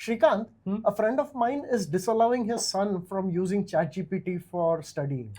Shrikant, a friend of mine is disallowing his son from using ChatGPT for studying.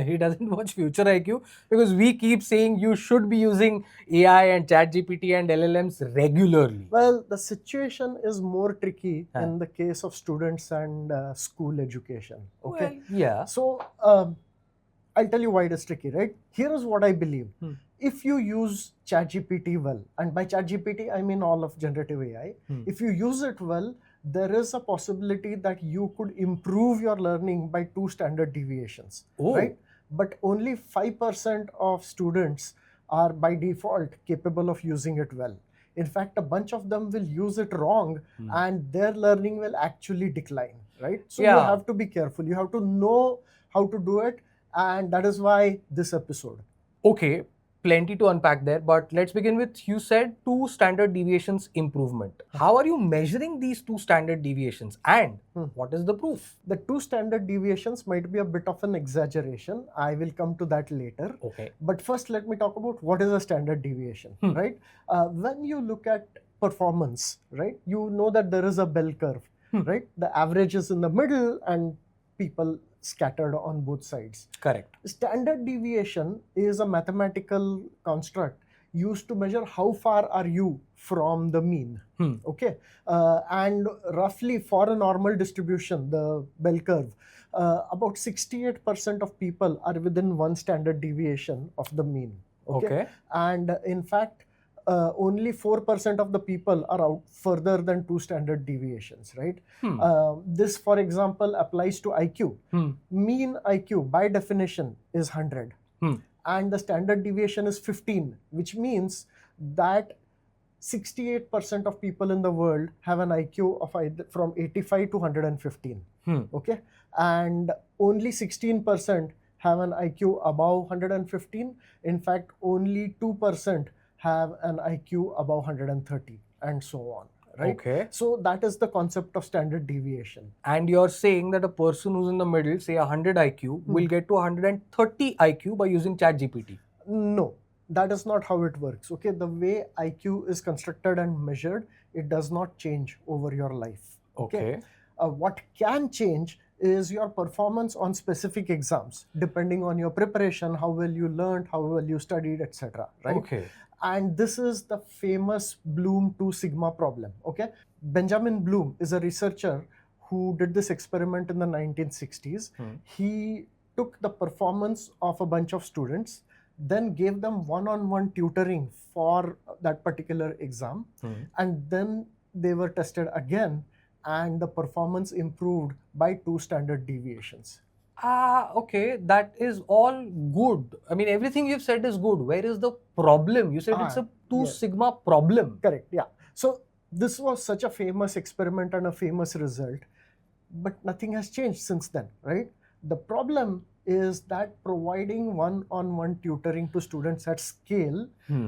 He doesn't watch Future IQ because we keep saying you should be using AI and ChatGPT and LLMs regularly. Well, the situation is more tricky in the case of students and school education. Okay. Well, yeah. So I'll tell you why it is tricky, right? Here is what I believe. If you use ChatGPT well, and by ChatGPT I mean all of generative AI, if you use it well, there is a possibility that you could improve your learning by 2 standard deviations, right? But only 5% of students are by default capable of using it well. In fact, a bunch of them will use it wrong and their learning will actually decline, right? So you have to be careful. You have to know how to do it, and that is why this episode. Okay, plenty to unpack there, but let's begin with, you said 2 standard deviations improvement. How are you measuring these 2 standard deviations, and what is the proof? The 2 standard deviations might be a bit of an exaggeration. I will come to that later. Okay. But first, let me talk about what is a standard deviation, right? When you look at performance, right, you know that there is a bell curve, right? The average is in the middle and people scattered on both sides. Correct. Standard deviation is a mathematical construct used to measure how far are you from the mean. Okay, and roughly for a normal distribution, the bell curve, about 68% of people are within 1 standard deviation of the mean. Okay. And in fact, only 4% of the people are out further than 2 standard deviations, right? This, for example, applies to IQ. Mean IQ, by definition, is 100. And the standard deviation is 15, which means that 68% of people in the world have an IQ of either from 85 to 115. Okay? And only 16% have an IQ above 115. In fact, only 2% have an IQ above 130, and so on, right? Okay. So that is the concept of standard deviation. And you're saying that a person who's in the middle, say 100 IQ, will get to 130 IQ by using ChatGPT? No, that is not how it works. Okay, the way IQ is constructed and measured, it does not change over your life. Okay. What can change is your performance on specific exams, depending on your preparation, how well you learned, how well you studied, etc. Right? Okay. And this is the famous Bloom 2 sigma problem. Okay, Benjamin Bloom is a researcher who did this experiment in the 1960s. He took the performance of a bunch of students, then gave them one-on-one tutoring for that particular exam, and then they were tested again, and the performance improved by 2 standard deviations. Okay, that is all good. I mean, everything you've said is good. Where is the problem? You said it's a 2 sigma problem. Correct, yeah. So this was such a famous experiment and a famous result, but nothing has changed since then, right? The problem is that providing one-on-one tutoring to students at scale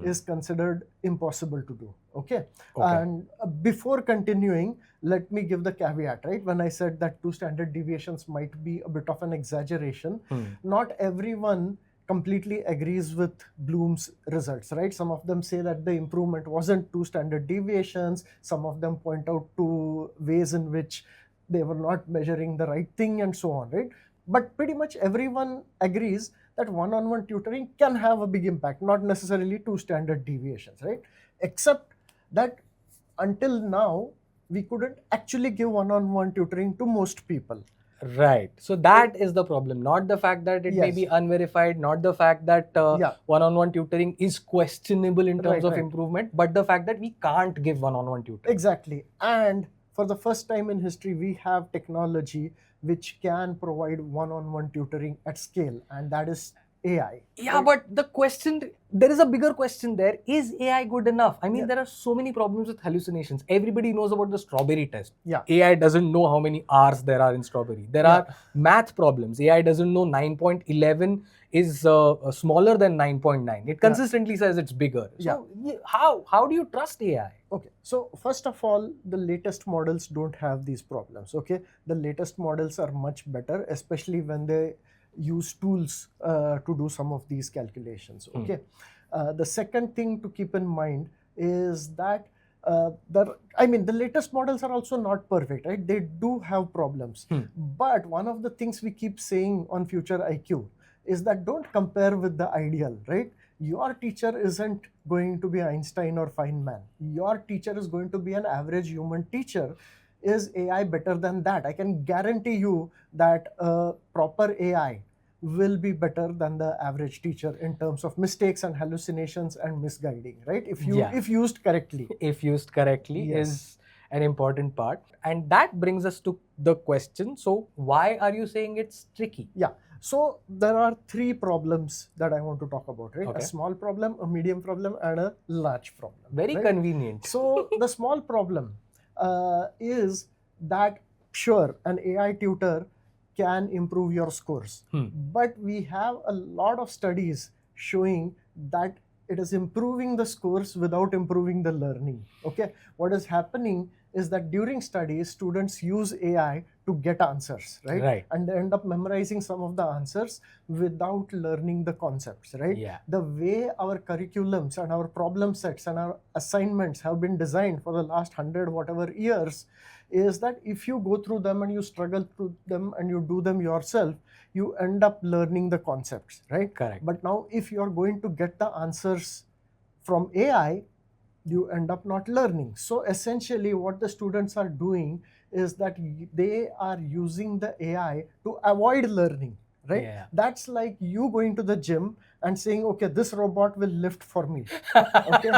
is considered impossible to do. Okay. And before continuing, let me give the caveat, right? When I said that 2 standard deviations might be a bit of an exaggeration, not everyone completely agrees with Bloom's results, right? Some of them say that the improvement wasn't 2 standard deviations. Some of them point out to ways in which they were not measuring the right thing and so on, right? But pretty much everyone agrees that one-on-one tutoring can have a big impact, not necessarily 2 standard deviations, right? Except that until now, we couldn't actually give one-on-one tutoring to most people. Right. So that is the problem, not the fact that it may be unverified, not the fact that one-on-one tutoring is questionable in terms of improvement, but the fact that we can't give one-on-one tutoring. Exactly. And for the first time in history, we have technology which can provide one-on-one tutoring at scale, and that is AI. Yeah, but the question, there is a bigger question there. Is AI good enough? I mean, there are so many problems with hallucinations. Everybody knows about the strawberry test. AI doesn't know how many R's there are in strawberry. There are math problems. AI doesn't know 9.11 is smaller than 9.9. It consistently says it's bigger. So how do you trust AI? Okay, so first of all, the latest models don't have these problems. Okay, the latest models are much better, especially when they use tools to do some of these calculations. Okay, the second thing to keep in mind is that the latest models are also not perfect, right? They do have problems. But one of the things we keep saying on Future IQ is that don't compare with the ideal, right? Your teacher isn't going to be Einstein or Feynman. Your teacher is going to be an average human teacher. Is AI better than that? I can guarantee you that proper AI will be better than the average teacher in terms of mistakes and hallucinations and misguiding, right? If used correctly. If used correctly, Yes. is an important part. And that brings us to the question, so why are you saying it's tricky? Yeah. So there are three problems that I want to talk about, right? Okay. A small problem, a medium problem, and a large problem. Very right? convenient. So the small problem is that, sure, an AI tutor can improve your scores. But we have a lot of studies showing that it is improving the scores without improving the learning. Okay, what is happening is that during studies, students use AI to get answers, right? And they end up memorizing some of the answers without learning the concepts, right? Yeah. The way our curriculums and our problem sets and our assignments have been designed for the last 100 whatever years is that if you go through them and you struggle through them and you do them yourself, you end up learning the concepts, right? Correct. But now if you're going to get the answers from AI, you end up not learning. So essentially what the students are doing is that they are using the AI to avoid learning, right? Yeah. That's like you going to the gym and saying, okay, this robot will lift for me. Okay.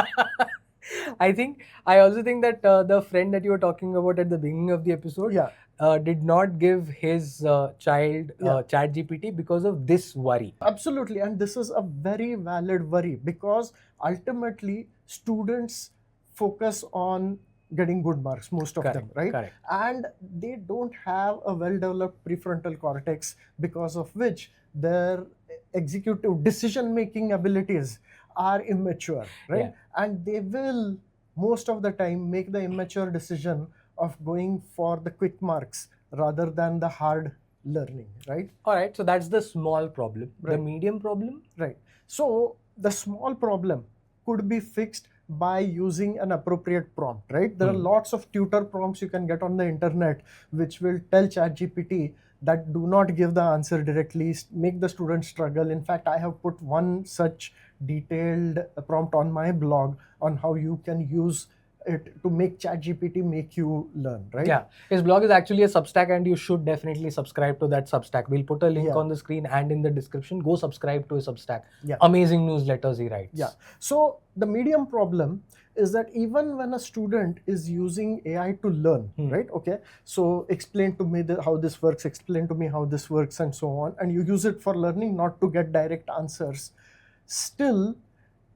I also think that the friend that you were talking about at the beginning of the episode did not give his child ChatGPT because of this worry. Absolutely. And this is a very valid worry because ultimately students focus on getting good marks, most of them, right? Correct. And they don't have a well-developed prefrontal cortex, because of which their executive decision-making abilities are immature, right? Yeah. And they will most of the time make the immature decision of going for the quick marks rather than the hard learning, right? All right, so that's the small problem. Right. The medium problem? Right. So the small problem could be fixed by using an appropriate prompt, right? There are lots of tutor prompts you can get on the internet which will tell ChatGPT that do not give the answer directly, make the student struggle. In fact, I have put one such detailed prompt on my blog on how you can use it to make ChatGPT make you learn, right? Yeah, his blog is actually a Substack and you should definitely subscribe to that Substack. We'll put a link on the screen and in the description. Go subscribe to his Substack. Yeah. Amazing newsletters he writes. Yeah. So the medium problem is that even when a student is using AI to learn, right? Okay, so explain to me how this works, explain to me how this works and so on, and you use it for learning, not to get direct answers, still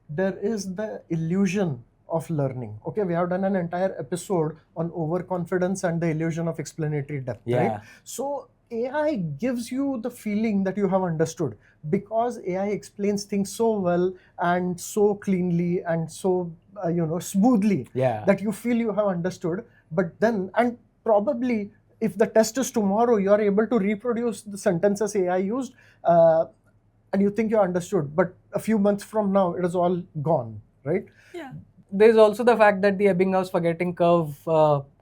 there is the illusion of learning. Okay, we have done an entire episode on overconfidence and the illusion of explanatory depth, right? So AI gives you the feeling that you have understood because AI explains things so well and so cleanly and so smoothly that you feel you have understood. But then, and probably if the test is tomorrow, you are able to reproduce the sentences AI used and you think you understood, but a few months from now it is all gone, right? Yeah. There's also the fact that the Ebbinghaus forgetting curve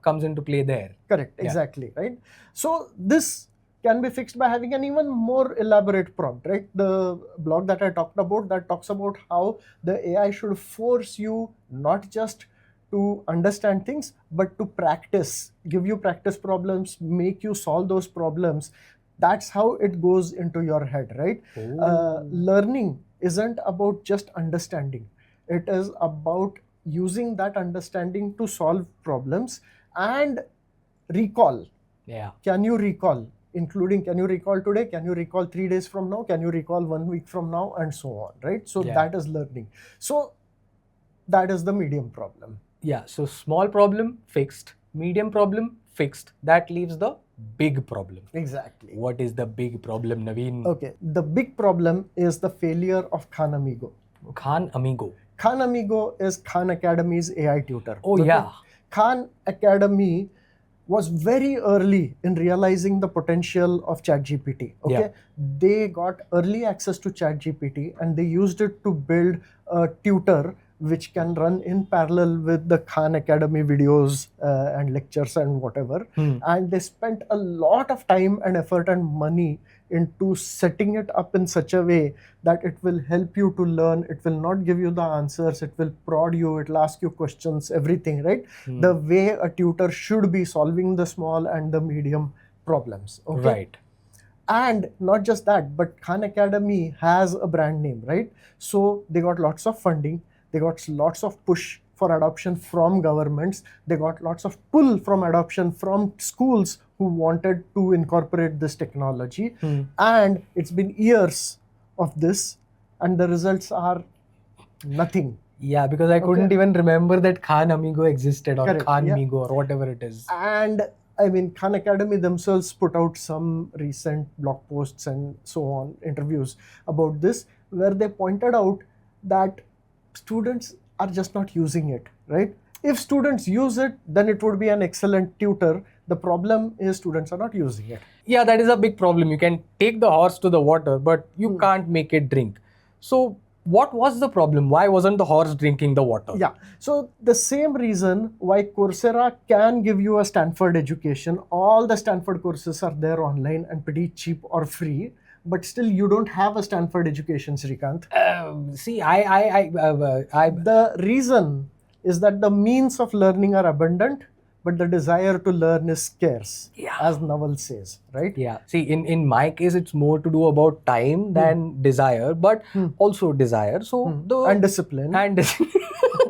comes into play there. Correct, exactly, right? So this can be fixed by having an even more elaborate prompt, right? The blog that I talked about, that talks about how the AI should force you not just to understand things, but to practice, give you practice problems, make you solve those problems. That's how it goes into your head, right? Learning isn't about just understanding. It is about using that understanding to solve problems and recall. Yeah. Can you recall? Including, can you recall today? Can you recall 3 days from now? Can you recall 1 week from now? And so on, right? So that is learning. So that is the medium problem. Yeah, so small problem fixed, medium problem fixed. That leaves the big problem. Exactly. What is the big problem, Naveen? Okay, the big problem is the failure of Khan Amigo. Khan Amigo. Khan Amigo is Khan Academy's AI tutor. Oh, yeah. Khan Academy was very early in realizing the potential of ChatGPT. Okay, they got early access to ChatGPT and they used it to build a tutor which can run in parallel with the Khan Academy videos and lectures and whatever. And they spent a lot of time and effort and money into setting it up in such a way that it will help you to learn. It will not give you the answers. It will prod you. It will ask you questions, everything, right? The way a tutor should be solving the small and the medium problems. Okay? Right. And not just that, but Khan Academy has a brand name, right? So they got lots of funding. They got lots of push for adoption from governments. They got lots of pull from adoption from schools who wanted to incorporate this technology. And it's been years of this, and the results are nothing. Yeah, because I couldn't even remember that Khan Amigo existed, or Correct, Khan yeah. Migo, or whatever it is. And I mean, Khan Academy themselves put out some recent blog posts and so on, interviews about this, where they pointed out that students are just not using it, right? If students use it, then it would be an excellent tutor. The problem is students are not using it. Yeah, that is a big problem. You can take the horse to the water, but you can't make it drink. So what was the problem? Why wasn't the horse drinking the water? Yeah, so the same reason why Coursera can give you a Stanford education. All the Stanford courses are there online and pretty cheap or free, but still you don't have a Stanford education, Srikanth. See, The reason is that the means of learning are abundant, but the desire to learn is scarce, as Naval says, right? Yeah. See, in my case, it's more to do about time than desire, but also desire. So And discipline. And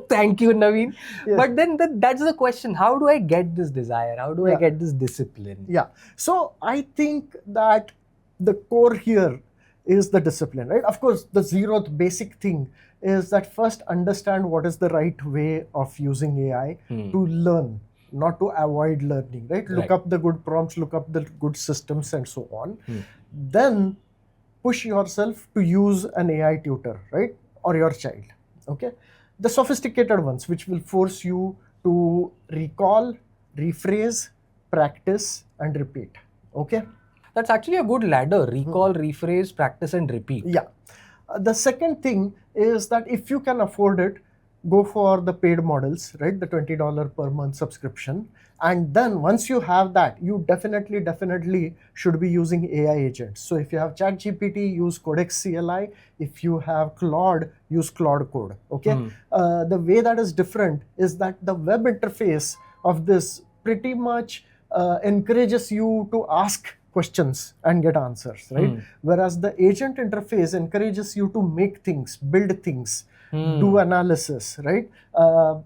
thank you, Naveen. But then that's the question: how do I get this desire? How do I get this discipline? Yeah. So I think that the core here is the discipline, right? Of course, the zeroth basic thing is that first understand what is the right way of using AI to learn, not to avoid learning, right? Look up the good prompts, look up the good systems and so on. Then push yourself to use an AI tutor, right? Or your child, okay? The sophisticated ones, which will force you to recall, rephrase, practice and repeat, okay? That's actually a good ladder: recall, rephrase, practice, and repeat. Yeah. The second thing is that if you can afford it, go for the paid models, right? The $20 per month subscription. And then once you have that, you definitely should be using AI agents. So if you have ChatGPT, use Codex CLI. If you have Claude, use Claude Code, okay? The way that is different is that the web interface of this pretty much encourages you to ask questions and get answers, right? Whereas the agent interface encourages you to make things, build things, do analysis, right?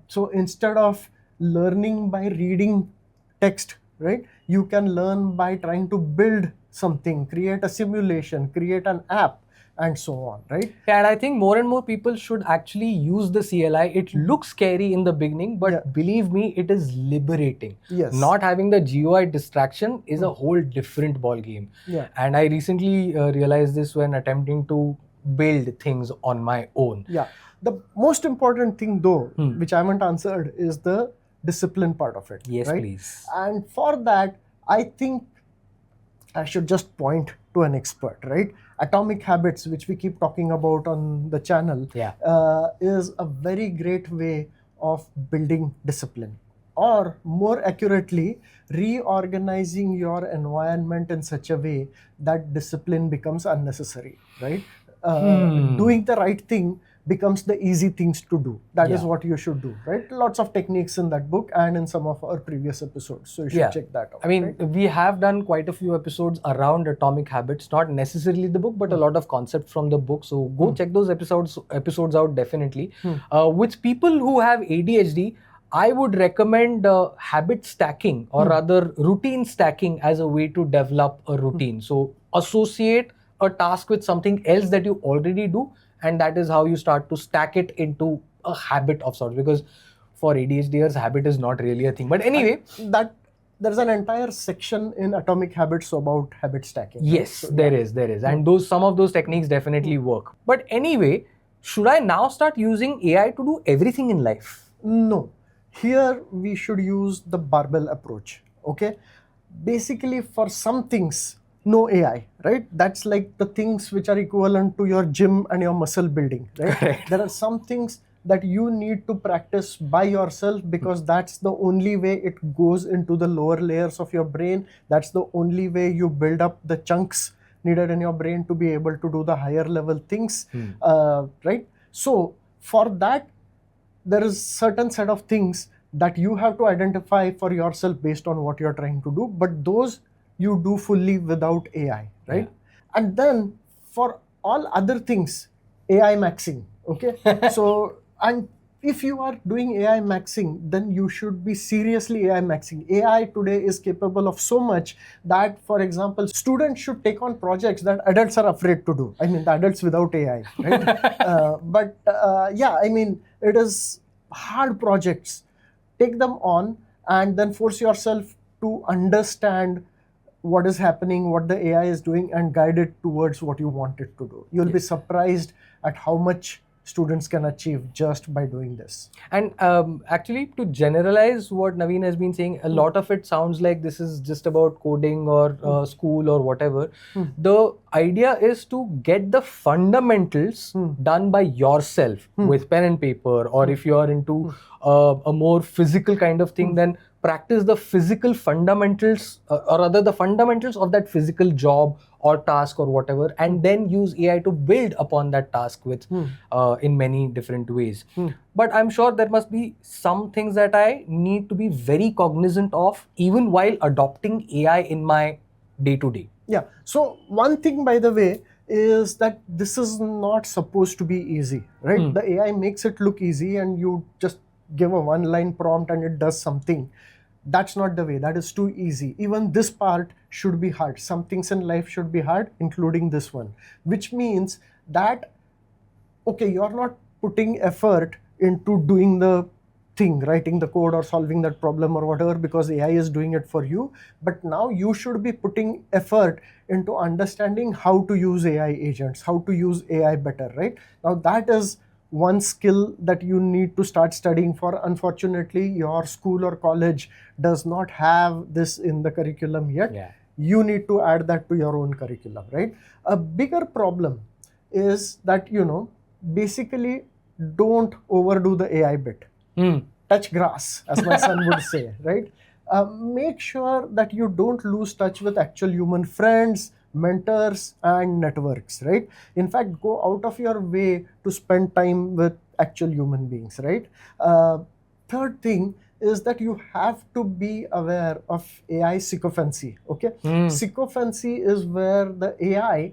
So instead of learning by reading text, right, you can learn by trying to build something, create a simulation, create an app, and so on, right? And I think more and more people should actually use the CLI. It looks scary in the beginning, but believe me, it is liberating. Yes. Not having the GUI distraction is a whole different ball game. Yeah. And I recently realized this when attempting to build things on my own. Yeah. The most important thing though, which I haven't answered, is the discipline part of it. Yes, right? please. And for that, I think I should just point to an expert, right? Atomic Habits, which we keep talking about on the channel, is a very great way of building discipline. Or more accurately, reorganizing your environment in such a way that discipline becomes unnecessary, right? Doing the right thing becomes the easy things to do. That is what you should do, right? Lots of techniques in that book and in some of our previous episodes. So you should check that out. I mean, we have done quite a few episodes around Atomic Habits, not necessarily the book, but a lot of concepts from the book. So go check those episodes out definitely. With people who have ADHD, I would recommend habit stacking, or rather routine stacking, as a way to develop a routine. So associate a task with something else that you already do, and that is how you start to stack it into a habit of sorts, because for ADHDers, habit is not really a thing. But anyway, there's an entire section in Atomic Habits about habit stacking. Yes, so, there is. And some of those techniques definitely work. But anyway, should I now start using AI to do everything in life? No. Here we should use the barbell approach, okay? Basically, for some things, no AI, right? That's like the things which are equivalent to your gym and your muscle building, right? Correct. There are some things that you need to practice by yourself, because that's the only way it goes into the lower layers of your brain. That's the only way you build up the chunks needed in your brain to be able to do the higher level things, right? So for that, there is certain set of things that you have to identify for yourself based on what you're trying to do, but those you do fully without AI, right? And then for all other things, AI maxing, okay? So, and if you are doing AI maxing, then you should be seriously AI maxing. AI today is capable of so much that, for example, students should take on projects that adults are afraid to do. I mean, the adults without AI, right? Yeah, I mean, it is hard projects. Take them on and then force yourself to understand what is happening, what the AI is doing, and guide it towards what you want it to do. You'll be surprised at how much students can achieve just by doing this. And actually, to generalize what Naveen has been saying, a lot of it sounds like this is just about coding or school or whatever. The idea is to get the fundamentals done by yourself with pen and paper, or if you are into a more physical kind of thing, then practice the physical fundamentals, or rather the fundamentals of that physical job or task or whatever, and then use AI to build upon that task with in many different ways. But I'm sure there must be some things that I need to be very cognizant of even while adopting AI in my day-to-day. Yeah. So one thing, by the way, is that this is not supposed to be easy, right? The AI makes it look easy and you just give a one-line prompt and it does something. That's not the way. That is too easy. Even this part should be hard. Some things in life should be hard, including this one, which means that, okay, you're not putting effort into doing the thing, writing the code or solving that problem or whatever, because AI is doing it for you. But now you should be putting effort into understanding how to use AI agents, how to use AI better, right? Now that is one skill that you need to start studying for. Unfortunately, your school or college does not have this in the curriculum yet. You need to add that to your own curriculum, right? A bigger problem is that, basically don't overdo the AI bit. Touch grass, as my son would say, right? Make sure that you don't lose touch with actual human friends, mentors, and networks, right? In fact, go out of your way to spend time with actual human beings, right? Third thing is that you have to be aware of AI sycophancy, okay? Sycophancy is where the AI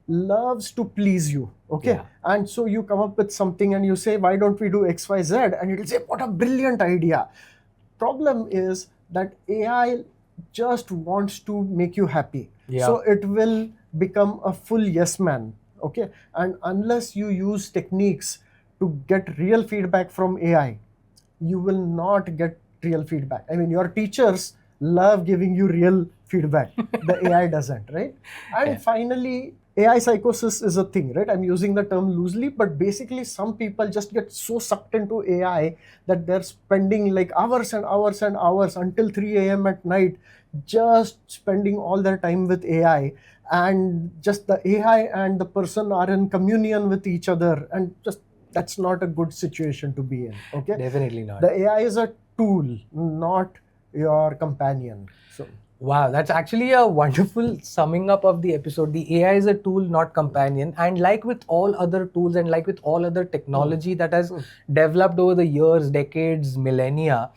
loves to please you, okay? And so you come up with something and you say, why don't we do X, Y, Z? And it'll say, what a brilliant idea. Problem is that AI just wants to make you happy. So it will become a full yes man, okay? And unless you use techniques to get real feedback from AI, you will not get real feedback. I mean, your teachers love giving you real feedback. The AI doesn't, right? And finally, AI psychosis is a thing, right? I'm using the term loosely, but basically some people just get so sucked into AI that they're spending like hours and hours and hours until 3 a.m. at night, just spending all their time with AI, and just the AI and the person are in communion with each other, and just that's not a good situation to be in, okay? Definitely not. The AI is a tool, not your companion. So. Wow, that's actually a wonderful summing up of the episode. The AI is a tool, not companion. And like with all other tools and like with all other technology that has developed over the years, decades, millennia,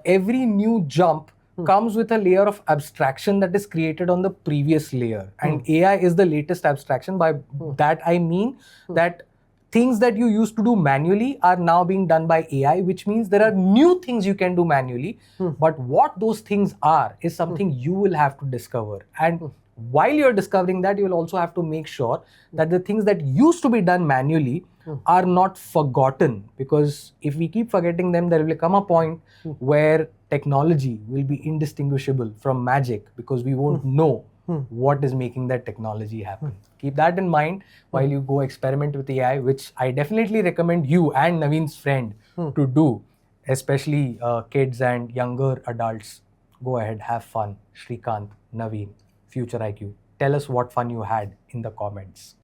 every new jump comes with a layer of abstraction that is created on the previous layer. And AI is the latest abstraction. By that I mean that things that you used to do manually are now being done by AI, which means there are new things you can do manually. But what those things are is something you will have to discover. And while you're discovering that, you will also have to make sure that the things that used to be done manually are not forgotten. Because if we keep forgetting them, there will come a point where technology will be indistinguishable from magic, because we won't know what is making that technology happen. Keep that in mind while you go experiment with AI, which I definitely recommend you and Naveen's friend to do, especially kids and younger adults. Go ahead, have fun. Shrikant, Naveen, Future IQ. Tell us what fun you had in the comments.